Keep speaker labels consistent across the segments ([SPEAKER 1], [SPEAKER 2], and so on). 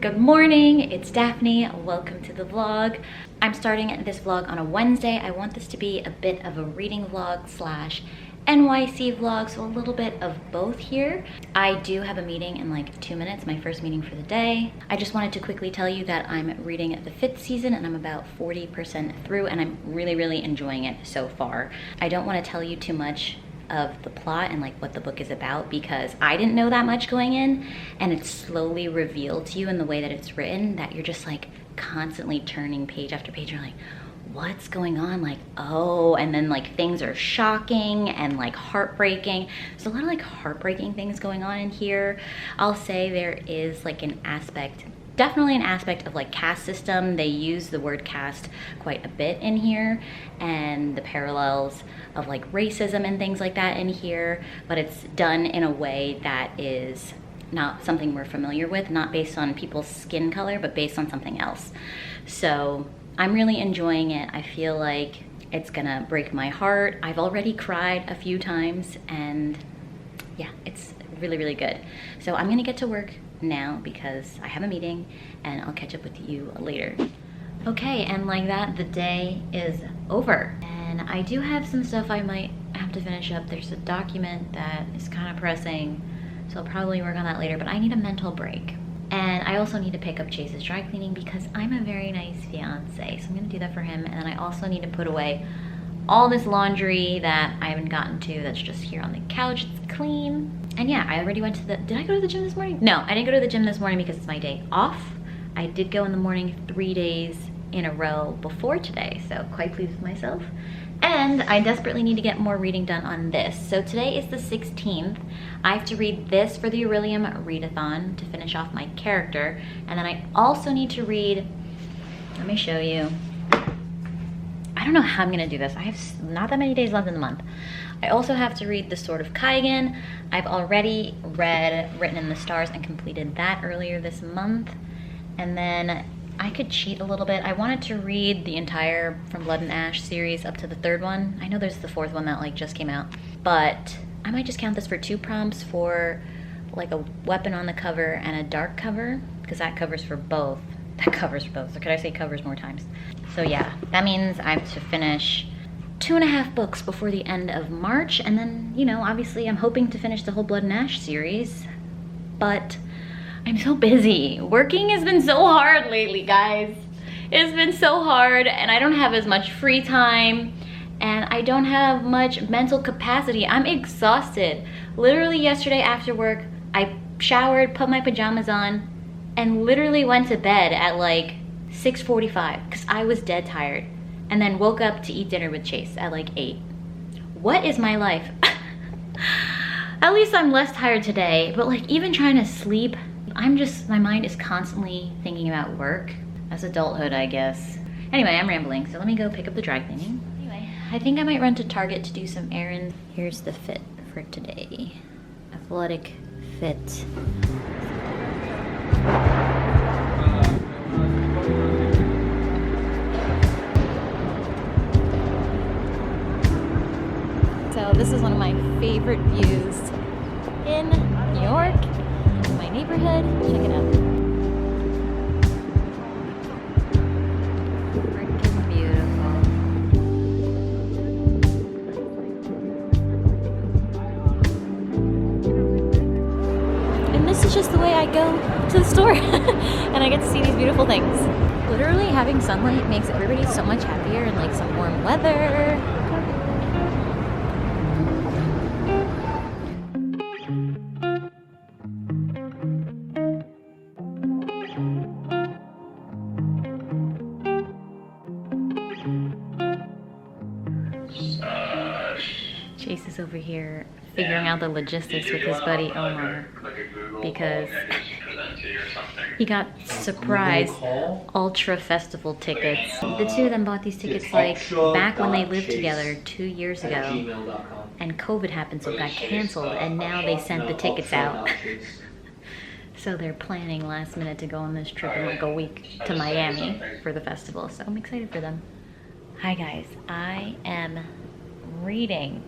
[SPEAKER 1] Good morning, it's Daphne. Welcome to the vlog. I'm starting this vlog on a Wednesday. I want this to be a bit of a reading vlog slash NYC vlog, so a little bit of both here. I do have a meeting in like 2 minutes, my first meeting for the day. I just wanted to quickly tell you that I'm reading the 5th season and I'm about 40% through and I'm really enjoying it so far. I don't want to tell you too much of the plot and like what the book is about because I didn't know that much going in, and it's slowly revealed to you in the way that it's written that you're just like constantly turning page after page. You're like, what's going on? Like, oh, and then like things are shocking and like heartbreaking. There's a lot of like heartbreaking things going on in here. I'll say there is like an aspect, definitely an aspect of like caste system. They use the word caste quite a bit in here and the parallels of like racism and things like that in here, but it's done in a way that is not something we're familiar with, not based on people's skin color, but based on something else. So I'm really enjoying it. I feel like it's gonna break my heart. I've already cried a few times and yeah, it's really good. So I'm gonna get to work now because I have a meeting and I'll catch up with you later. Okay, and like that, the day is over. And I do have some stuff I might have to finish up. There's a document that is kind of pressing, so I'll probably work on that later, but I need a mental break. And I also need to pick up Chase's dry cleaning because I'm a very nice fiance, so I'm gonna do that for him. And then I also need to put away all this laundry that I haven't gotten to that's just here on the couch. It's clean. And yeah, I already went to the, did I go to the gym this morning? No, I didn't go to the gym this morning because it's my day off. I did go in the morning 3 days in a row before today, so quite pleased with myself. And I desperately need to get more reading done on this. So today is the 16th. I have to read this for the Aurelium readathon to finish off my character. And then I also need to read, let me show you. I don't know how I'm gonna do this. I have not that many days left in the month. I also have to read The Sword of Kaigan. I've already read Written in the Stars and completed that earlier this month. And then I could cheat a little bit. I wanted to read the entire From Blood and Ash series up to the 3rd one. I know there's the 4th one that like just came out, but I might just count this for 2 prompts for like a weapon on the cover and a dark cover, because that covers for both. That covers for both. So could I say covers more times? So yeah, that means I have to finish 2.5 books before the end of March. And then, you know, obviously I'm hoping to finish the whole Blood and Ash series, but I'm so busy. Working has been so hard lately, guys. It's been so hard and I don't have as much free time and I don't have much mental capacity. I'm exhausted. Literally yesterday after work, I showered, put my pajamas on, and literally went to bed at like 6:45 because I was dead tired, and then woke up to eat dinner with Chase at like 8. What is my life? At least I'm less tired today, but like even trying to sleep, my mind is constantly thinking about work. That's adulthood, I guess. Anyway, I'm rambling, so let me go pick up the dry cleaning. Anyway, I think I might run to Target to do some errands. Here's the fit for today. Athletic fit. So this is one of my favorite views in New York. My neighborhood, check it out. Freaking beautiful. And this is just the way I go to the store and I get to see these beautiful things. Literally having sunlight makes everybody so much happier and like some warm weather. Chase is over here figuring out the logistics with his buddy Omar because he got surprise Ultra Festival tickets. The two of them bought these tickets like back when they lived together 2 years ago, and COVID happened, so it got canceled, and now they sent the tickets out. So they're planning last minute to go on this trip in like a week to Miami for the festival, so I'm excited for them. Hi guys, I am reading.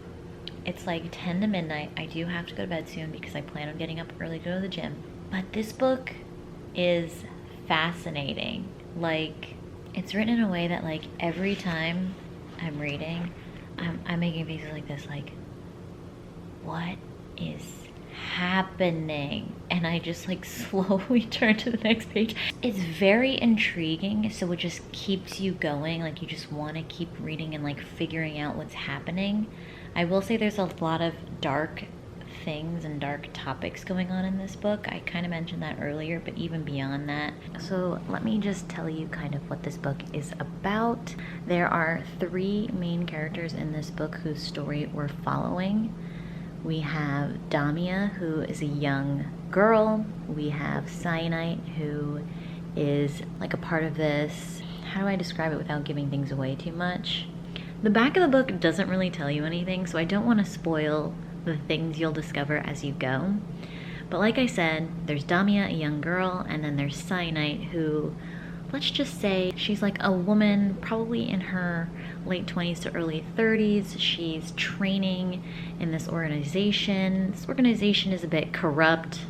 [SPEAKER 1] It's like 10 to midnight. I do have to go to bed soon because I plan on getting up early to go to the gym. But this book is fascinating. Like, it's written in a way that like every time I'm reading, I'm making faces like this, like, what is happening? And I just like slowly turn to the next page. It's very intriguing, so it just keeps you going. Like, you just want to keep reading and like figuring out what's happening. I will say there's a lot of dark things and dark topics going on in this book. I kind of mentioned that earlier, but even beyond that. So let me just tell you kind of what this book is about. There are 3 main characters in this book whose story we're following. We have Damia, who is a young girl. We have Cyanite, who is like a part of this, how do I describe it without giving things away too much? The back of the book doesn't really tell you anything, so I don't want to spoil the things you'll discover as you go. But like I said, there's Damia, a young girl, and then there's Cyanite, who, let's just say, she's like a woman probably in her late 20s to early 30s. She's training in this organization. This organization is a bit corrupt,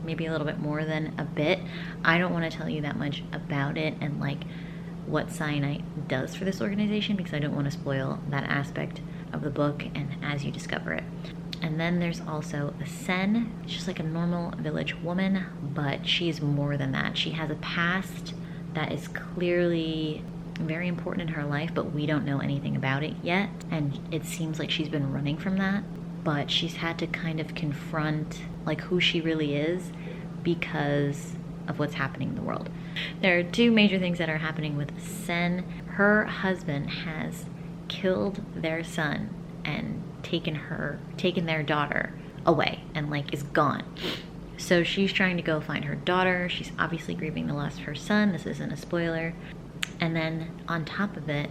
[SPEAKER 1] maybe a little bit more than a bit. I don't want to tell you that much about it and like what Cyanite does for this organization, because I don't want to spoil that aspect of the book and as you discover it. And then there's also a Sen. She's like a normal village woman, but she's more than that. She has a past that is clearly very important in her life, but we don't know anything about it yet. And it seems like she's been running from that, but she's had to kind of confront like who she really is because of what's happening in the world. There are 2 major things that are happening with Sen. Her husband has killed their son and taken their daughter away and like is gone. So she's trying to go find her daughter. She's obviously grieving the loss of her son. This isn't a spoiler. And then on top of it,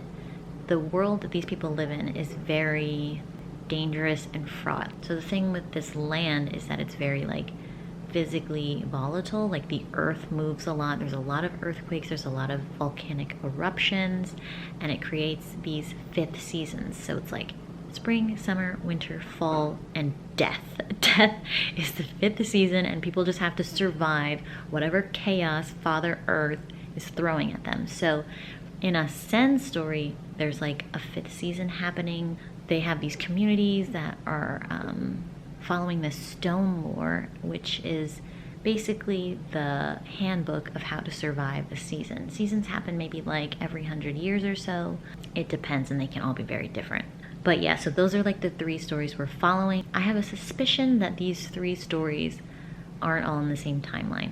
[SPEAKER 1] the world that these people live in is very dangerous and fraught. So the thing with this land is that it's very like physically volatile. Like the earth moves a lot. There's a lot of earthquakes. There's a lot of volcanic eruptions, and it creates these 5th seasons. So it's like spring, summer, winter, fall, and death. Death is the 5th season, and people just have to survive whatever chaos Father Earth is throwing at them. So in a Sen story, there's like a 5th season happening. They have these communities that are following the stone lore, which is basically the handbook of how to survive a season. Seasons happen maybe like every 100 years or so. It depends, and they can all be very different. But yeah, so those are like the 3 stories we're following. I have a suspicion that these 3 stories aren't all in the same timeline.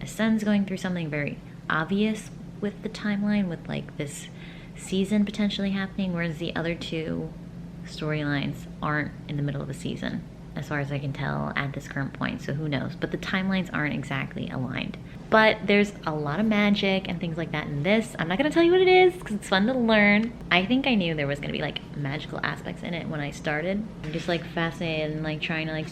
[SPEAKER 1] Sen's going through something very obvious with the timeline, with like this season potentially happening, whereas the other 2 storylines aren't in the middle of a season, as far as I can tell at this current point, so who knows. But the timelines aren't exactly aligned. But there's a lot of magic and things like that in this. I'm not gonna tell you what it is because it's fun to learn. I think I knew there was gonna be like magical aspects in it when I started. I'm just like fascinated and like trying to like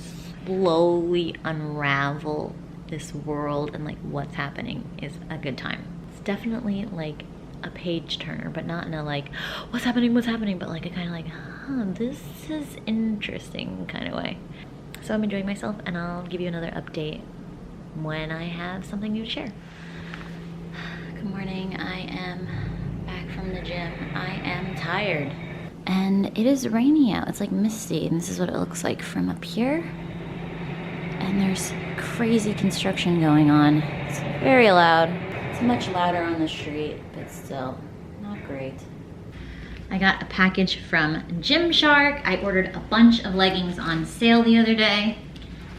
[SPEAKER 1] slowly unravel this world, and like what's happening is a good time. It's definitely like a page turner, but not in a like what's happening, but like a kind of like, this is interesting kind of way. So I'm enjoying myself, and I'll give you another update when I have something new to share. Good morning. I am back from the gym. I am tired, and it is rainy out. It's like misty, and this is what it looks like from up here. And there's crazy construction going on. It's very loud. It's much louder on the street, but still not great. I got a package from Gymshark. I ordered a bunch of leggings on sale the other day,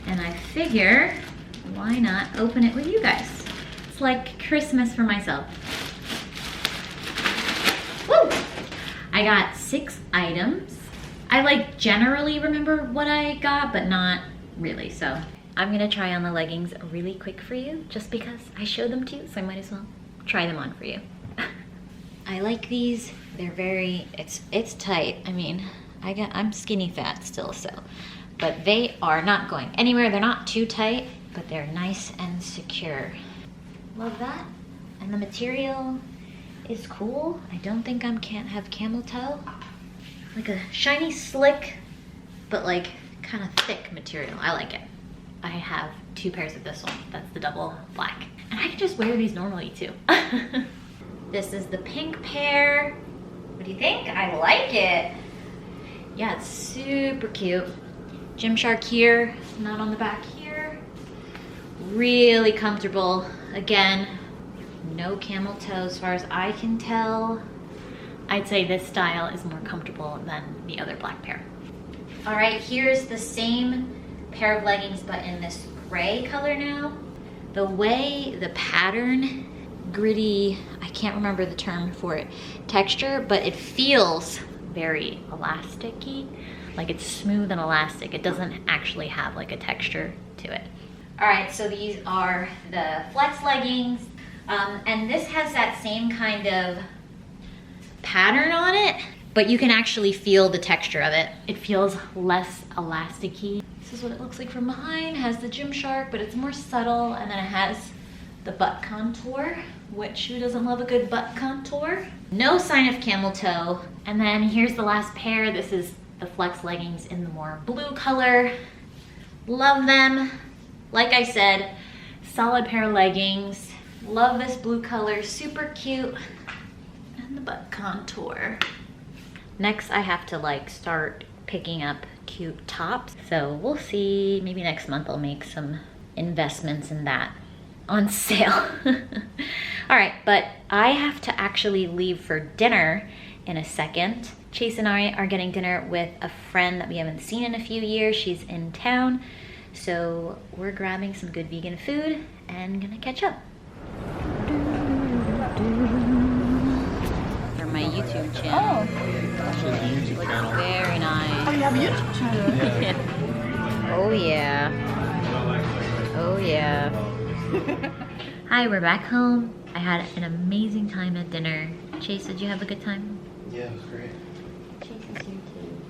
[SPEAKER 1] and I figure, why not open it with you guys? It's like Christmas for myself. Woo! I got 6 items. I like generally remember what I got, but not really, so I'm gonna try on the leggings really quick for you, just because I showed them to you, so I might as well try them on for you. I like these. They're very, it's tight. I mean, I'm skinny fat still, so, but they are not going anywhere. They're not too tight, but they're nice and secure. Love that. And the material is cool. I don't think I can't have camel toe. Like a shiny, slick, but like kind of thick material. I like it. I have 2 pairs of this one. That's the double black. And And I could just wear these normally too. This is the pink pair. What do you think? I like it. Yeah, it's super cute. Gymshark here, not on the back here. Really comfortable. Again, no camel toe as far as I can tell. I'd say this style is more comfortable than the other black pair. All right, here's the same pair of leggings, but in this gray color now. The way the pattern, gritty, I can't remember the term for it, texture, but it feels very elasticy, like it's smooth and elastic. It doesn't actually have like a texture to it. All right, so these are the flex leggings, and this has that same kind of pattern on it, but you can actually feel the texture of it. It feels less elasticy. This is what it looks like from behind. It has the Gymshark, but it's more subtle, and then it has the butt contour, which who doesn't love a good butt contour? No sign of camel toe. And then here's the last pair. This is the flex leggings in the more blue color. Love them. Like I said, solid pair of leggings. Love this blue color, super cute. And the butt contour. Next, I have to like start picking up cute tops. So we'll see, maybe next month I'll make some investments in that on sale. All right, but I have to actually leave for dinner in a second. Chase and I are getting dinner with a friend that we haven't seen in a few years. She's in town. So we're grabbing some good vegan food and gonna catch up. For my YouTube channel.
[SPEAKER 2] YouTube
[SPEAKER 1] Looks
[SPEAKER 2] channel.
[SPEAKER 1] very nice.
[SPEAKER 3] Oh, you have a YouTube channel?
[SPEAKER 2] Yeah.
[SPEAKER 1] Oh yeah. Oh yeah. Hi, we're back home. I had an amazing time at dinner. Chase, did you have a good time?
[SPEAKER 2] Yeah, it was great.
[SPEAKER 1] Chase is here too.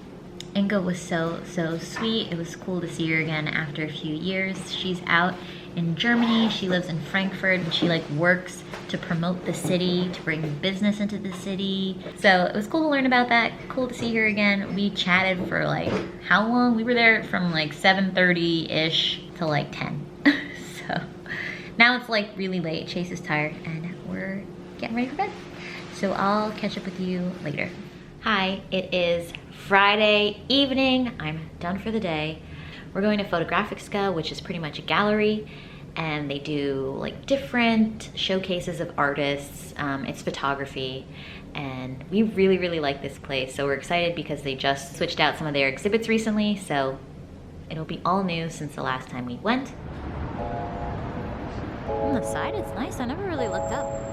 [SPEAKER 1] Inga was so sweet. It was cool to see her again after a few years. She's out in Germany. She lives in Frankfurt and she like works to promote the city, to bring business into the city. So it was cool to learn about that. Cool to see her again. We chatted for like, how long? We were there from like 7:30-ish to like 10. So now it's like really late. Chase is tired and we're getting ready for bed. So I'll catch up with you later. Hi, it is Friday evening. I'm done for the day. We're going to Photographica, which is pretty much a gallery, and they do like different showcases of artists. It's photography, and we really like this place. So we're excited because they just switched out some of their exhibits recently, so it'll be all new since the last time we went. On the side, it's nice. I never really looked up.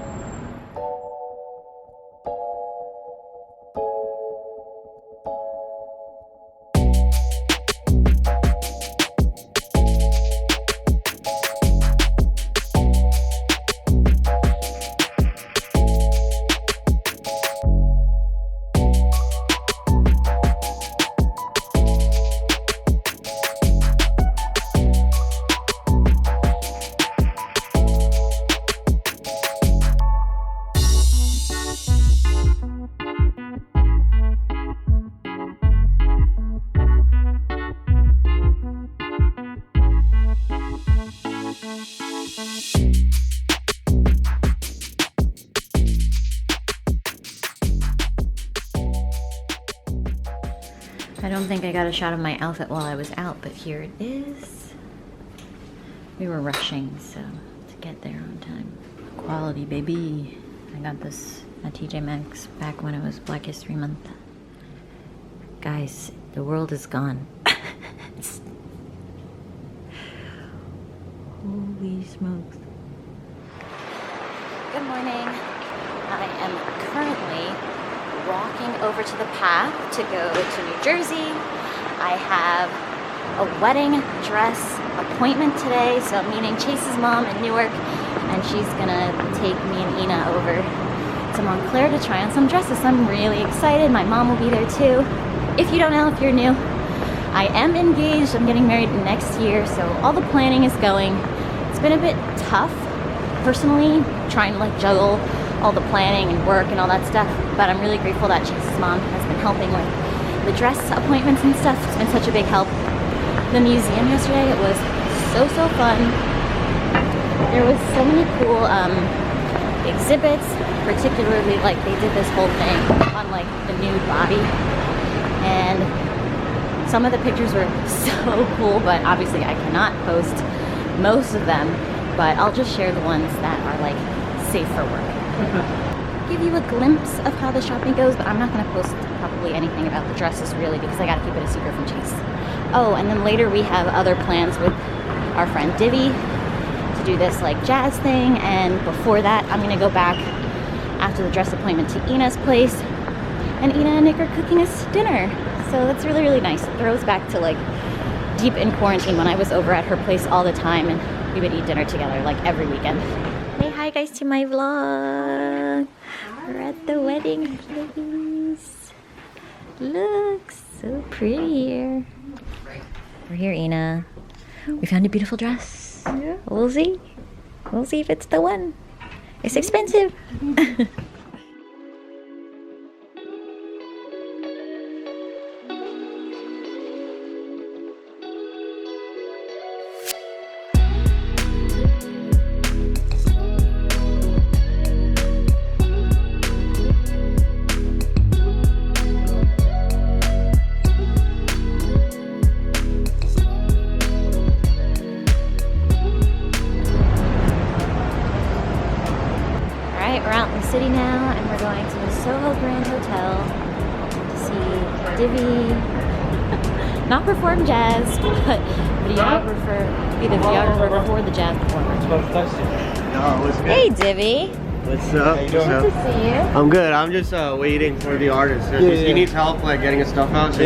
[SPEAKER 1] I don't think I got a shot of my outfit while I was out, but here it is. We were rushing, so to get there on time. Quality, baby. I got this at TJ Maxx back when it was Black History Month. Guys, the world is gone. Holy smokes. Good morning. I am currently walking over to the path to go to New Jersey. I have a wedding dress appointment today, so I'm meeting Chase's mom in Newark, and she's gonna take me and Ina over to Montclair to try on some dresses. I'm really excited. My mom will be there too. If you don't know, if you're new, I am engaged. I'm getting married next year, so all the planning is going. It's been a bit tough, personally, trying to like juggle all the planning and work and all that stuff, but I'm really grateful that Chase's mom has been helping with the dress appointments and stuff. It's been such a big help. The museum yesterday, it was so fun. There was so many cool exhibits, particularly like they did this whole thing on like the nude body, and some of the pictures were so cool, but obviously I cannot post most of them, but I'll just share the ones that are like safe for work. Give you a glimpse of how the shopping goes, but I'm not going to post probably anything about the dresses really, because I got to keep it a secret from Chase. Oh, and then later we have other plans with our friend Libby to do this like jazz thing, and before that I'm going to go back after the dress appointment to Ina's place, and Ina and Nick are cooking us dinner, so that's really, really nice. It throws back to like deep in quarantine when I was over at her place all the time and we would eat dinner together like every weekend. Say hi guys to my vlog. We're at the wedding place. Looks so pretty here. We're here, Ina. We found a beautiful dress. Yeah. We'll see. We'll see if it's the one. It's expensive. We're out in the city now, and we're going to the Soho Grand Hotel to see Libby not perform jazz, but be the videographer for the jazz performer. Hey, Libby.
[SPEAKER 3] What's up?
[SPEAKER 1] Good to see you.
[SPEAKER 3] I'm good. I'm just waiting for the artist. He needs help like getting his stuff out. So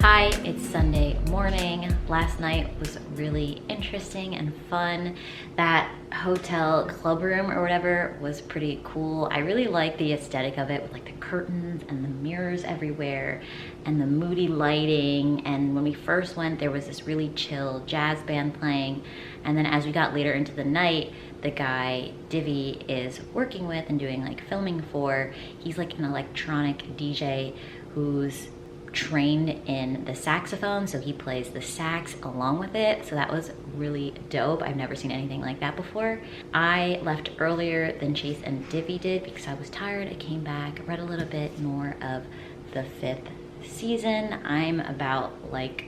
[SPEAKER 1] Hi, it's Sunday morning. Last night was really interesting and fun. That hotel club room or whatever was pretty cool. I really like the aesthetic of it with like the curtains and the mirrors everywhere and the moody lighting. And when we first went, there was this really chill jazz band playing. And then as we got later into the night, the guy Divvy is working with and doing like filming for, he's like an electronic DJ who's trained in the saxophone, so he plays the sax along with it, so that was really dope. I've never seen anything like that before. I left earlier than Chase and Divvy did because I was tired. I came back, read a little bit more of the 5th season. I'm about like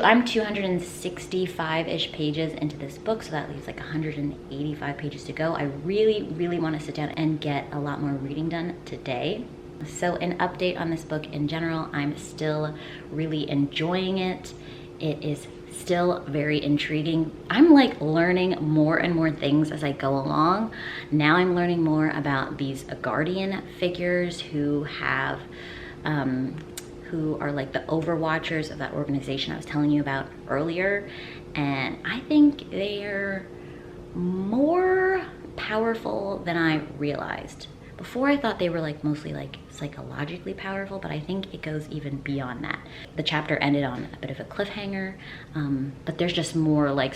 [SPEAKER 1] I'm 265-ish pages into this book, so that leaves like 185 pages to go. I really want to sit down and get a lot more reading done today. So an update on this book in general, I'm still really enjoying it. It is still very intriguing. I'm like learning more and more things as I go along. Now I'm learning more about these guardian figures who have, who are like the overwatchers of that organization I was telling you about earlier. And I think they're more powerful than I realized. Before I thought they were like mostly like psychologically powerful, but I think it goes even beyond that. The chapter ended on a bit of a cliffhanger, but there's just more like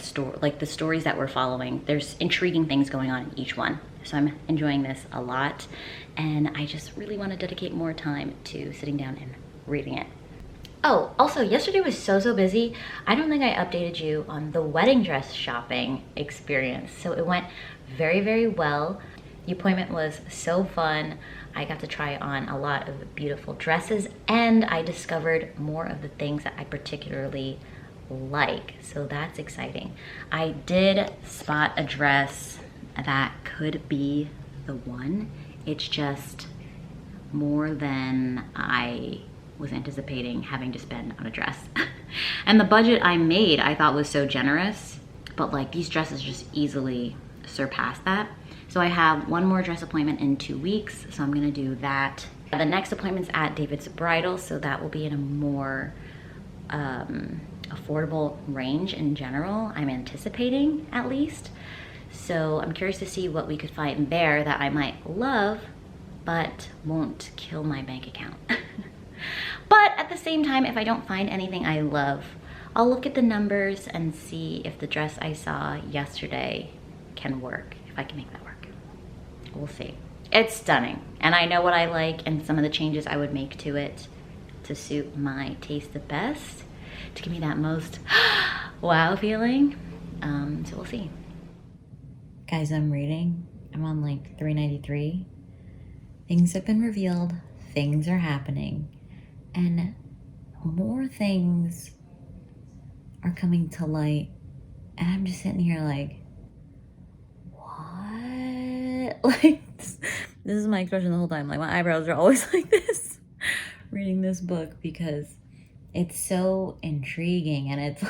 [SPEAKER 1] the stories that we're following. There's intriguing things going on in each one. So I'm enjoying this a lot, and I just really want to dedicate more time to sitting down and reading it. Oh, also yesterday was so busy. I don't think I updated you on the wedding dress shopping experience. So it went very well. The appointment was so fun. I got to try on a lot of beautiful dresses, and I discovered more of the things that I particularly like, so that's exciting. I did spot a dress that could be the one. It's just more than I was anticipating having to spend on a dress. And the budget I made I thought was so generous, but like these dresses just easily surpass that. So I have one more dress appointment in 2 weeks, so I'm gonna do that. The next appointment's at David's bridal, so that will be in a more affordable range in general, I'm anticipating at least. So I'm curious to see what we could find there that I might love, but won't kill my bank account. But at the same time, if I don't find anything I love, I'll look at the numbers and see if the dress I saw yesterday can work, if I can make that work. We'll see. It's stunning, and I know what I like and some of the changes I would make to it to suit my taste the best, to give me that most wow feeling. So we'll see. Guys, I'm reading. I'm on like 393. Things have been revealed. Things are happening. And more things are coming to light. And I'm just sitting here like, what? Like, this is my expression the whole time. Like, my eyebrows are always like this reading this book because it's so intriguing. And it's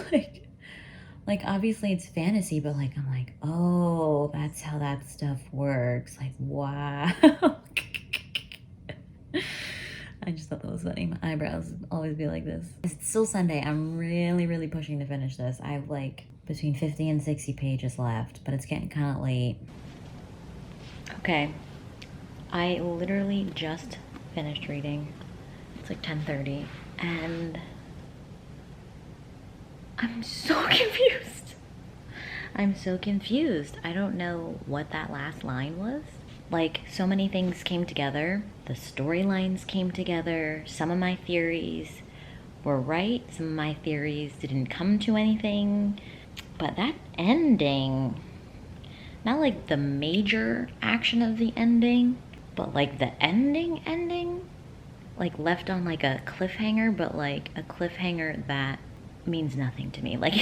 [SPEAKER 1] like obviously it's fantasy, but like, I'm like, oh, that's how that stuff works. Like, wow. I just thought that was funny. My eyebrows always be like this. It's still Sunday. I'm really pushing to finish this. I have like between 50 and 60 pages left, but it's getting kind of late. Okay, I literally just finished reading. It's like 10:30, and I'm so confused. I'm so confused. I don't know what that last line was. Like, so many things came together. The storylines came together. Some of my theories were right. Some of my theories didn't come to anything. But that ending, not like the major action of the ending, but like the ending, like left on like a cliffhanger, but like a cliffhanger that means nothing to me. Like,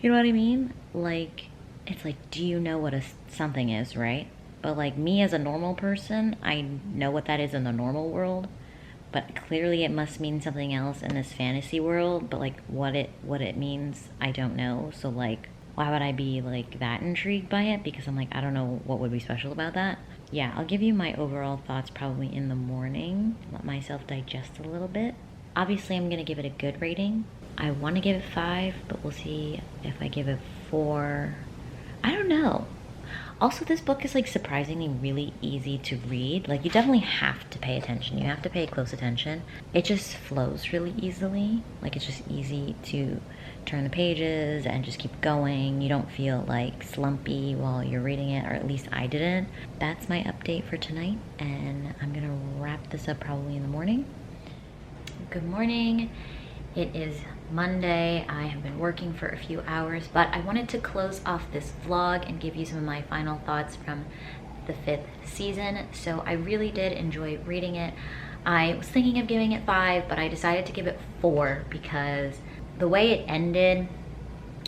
[SPEAKER 1] you know what I mean? Like, it's like, do you know what something is, right? But like me as a normal person, I know what that is in the normal world, but clearly it must mean something else in this fantasy world, but like what it means, I don't know. So like, why would I be like that intrigued by it? Because I'm like, I don't know what would be special about that. Yeah, I'll give you my overall thoughts probably in the morning, let myself digest a little bit. Obviously, I'm gonna give it a good rating. I want to give it 5, but we'll see if I give it 4. I don't know. Also, this book is like surprisingly really easy to read. Like, you definitely have to pay attention. You have to pay close attention. It just flows really easily. Like, it's just easy to turn the pages and just keep going. You don't feel like slumpy while you're reading it, or at least I didn't. That's my update for tonight, and I'm gonna wrap this up probably in the morning. Good morning. It is Monday. I have been working for a few hours, but I wanted to close off this vlog and give you some of my final thoughts from the 5th season. So I really did enjoy reading it. I was thinking of giving it 5, but I decided to give it 4 because the way it ended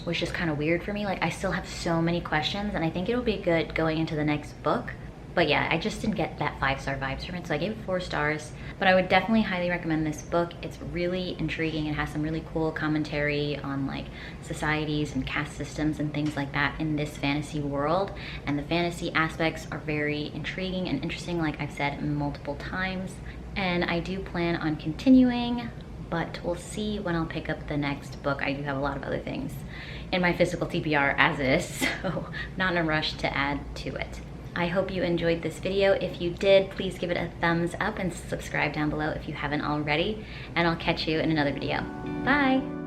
[SPEAKER 1] was just kind of weird for me. Like, I still have so many questions, and I think it'll be good going into the next book. But yeah, I just didn't get that 5-star vibes from it, so I gave it 4 stars. But I would definitely highly recommend this book. It's really intriguing. It has some really cool commentary on like societies and caste systems and things like that in this fantasy world. And the fantasy aspects are very intriguing and interesting, like I've said multiple times. And I do plan on continuing, but we'll see when I'll pick up the next book. I do have a lot of other things in my physical TBR as is, so not in a rush to add to it. I hope you enjoyed this video. If you did, please give it a thumbs up and subscribe down below if you haven't already, and I'll catch you in another video. Bye!